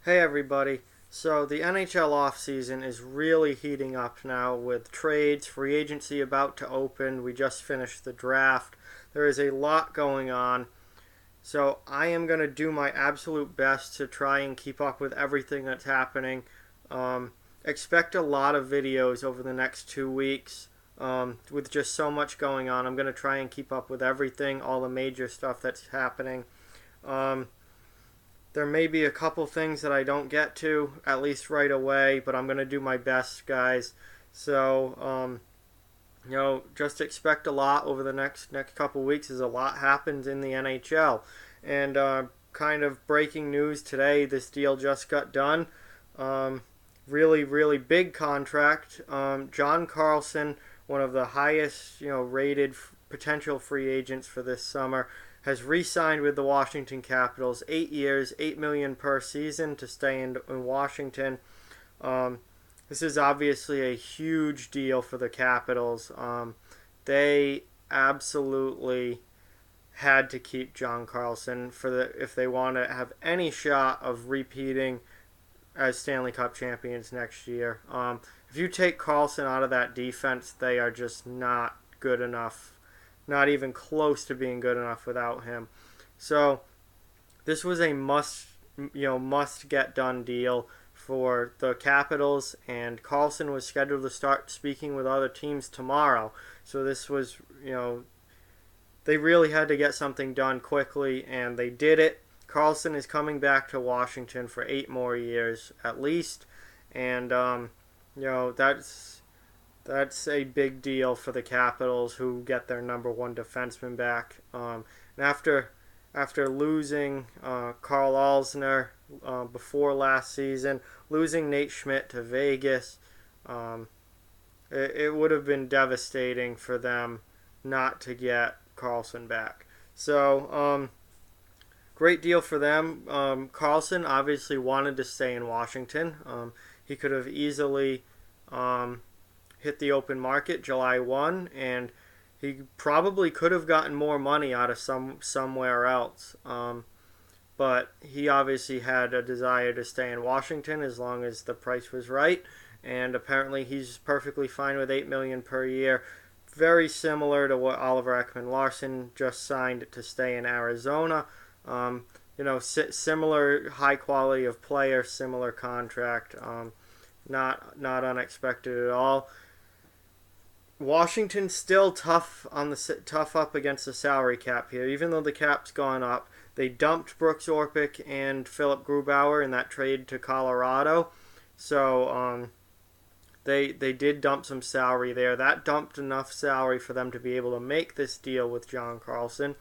Hey everybody. So the NHL offseason is really heating up now with trades, free agency about to open. We just finished the draft. There is a lot going on. So I am going to do my absolute best to try and keep up with everything that's happening. Um, Expect a lot of videos over the next 2 weeks. With just so much going on, I'm going to try and keep up with everything, all the major stuff that's happening. Um, there may be a couple things that I don't get to, at least right away, but I'm going to do my best, guys. So, just expect a lot over the next couple weeks as a lot happens in the NHL. And kind of breaking news today, this deal just got done. Um, really big contract. John Carlson, one of the highest rated potential free agents for this summer, has re-signed with the Washington Capitals. 8 years, $8 million per season to stay in Washington. Um, this is obviously a huge deal for the Capitals. They absolutely had to keep John Carlson if they want to have any shot of repeating as Stanley Cup champions next year. If you take Carlson out of that defense, they are just not good enough, not even close to being good enough without him. So this was a must get done deal for the Capitals, and Carlson was scheduled to start speaking with other teams tomorrow. So this was, they really had to get something done quickly, and they did it. Carlson is coming back to Washington for 8 more years at least, and that's a big deal for the Capitals, who get their number one defenseman back. And after losing Carl Alsner before last season, losing Nate Schmidt to Vegas, um, it would have been devastating for them not to get Carlson back. So, great deal for them. Carlson obviously wanted to stay in Washington. He could have easily hit the open market July 1, and he probably could have gotten more money out of somewhere else. But he obviously had a desire to stay in Washington as long as the price was right, and apparently he's perfectly fine with $8 million per year. Very similar to what Oliver Ekman-Larsson just signed to stay in Arizona. Similar high quality of player, similar contract. Not unexpected at all. Washington still tough up against the salary cap here, even though the cap's gone up. They dumped Brooks Orpik and Philip Grubauer in that trade to Colorado, so they did dump some salary there. That dumped enough salary for them to be able to make this deal with John Carlson.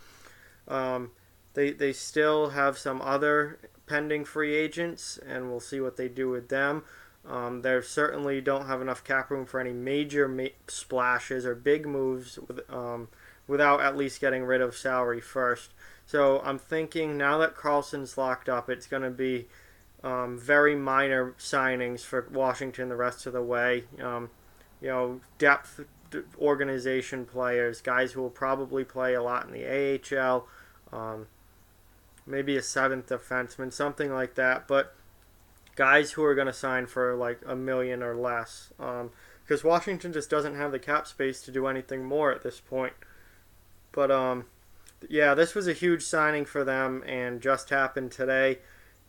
They still have some other pending free agents, and we'll see what they do with them. They certainly don't have enough cap room for any major splashes or big moves without at least getting rid of salary first. So I'm thinking now that Carlson's locked up, it's going to be very minor signings for Washington the rest of the way. Depth organization players, guys who will probably play a lot in the AHL, maybe a seventh defenseman, something like that. But guys who are going to sign for like $1 million or less, because Washington just doesn't have the cap space to do anything more at this point. But yeah, this was a huge signing for them and just happened today.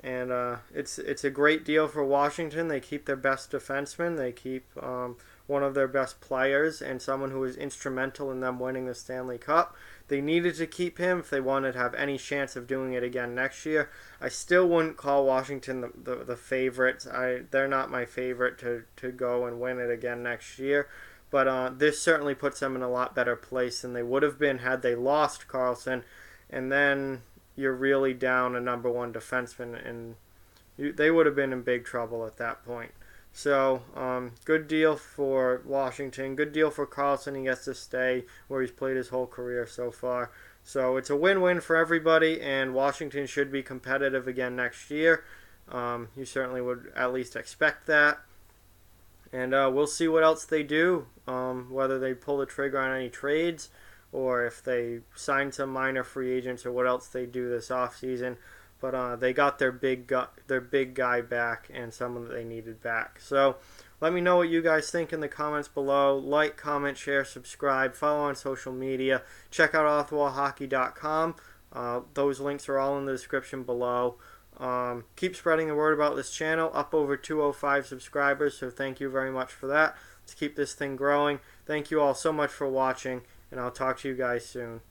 And it's a great deal for Washington. They keep their best defenseman. They keep one of their best players and someone who was instrumental in them winning the Stanley Cup. They needed to keep him if they wanted to have any chance of doing it again next year. I still wouldn't call Washington the favorites. They're not my favorite to go and win it again next year. But this certainly puts them in a lot better place than they would have been had they lost Carlson. And then you're really down a number one defenseman, and they would have been in big trouble at that point. So, good deal for Washington. Good deal for Carlson. He gets to stay where he's played his whole career so far. So, it's a win-win for everybody, and Washington should be competitive again next year. You certainly would at least expect that. And we'll see what else they do, whether they pull the trigger on any trades or if they sign some minor free agents or what else they do this offseason. but they got their big guy back and someone that they needed back. So let me know what you guys think in the comments below. Like, comment, share, subscribe, follow on social media. Check out off-the-wall-hockey.com. Those links are all in the description below. Keep spreading the word about this channel. Up over 205 subscribers, so thank you very much for that. Let's keep this thing growing. Thank you all so much for watching, and I'll talk to you guys soon.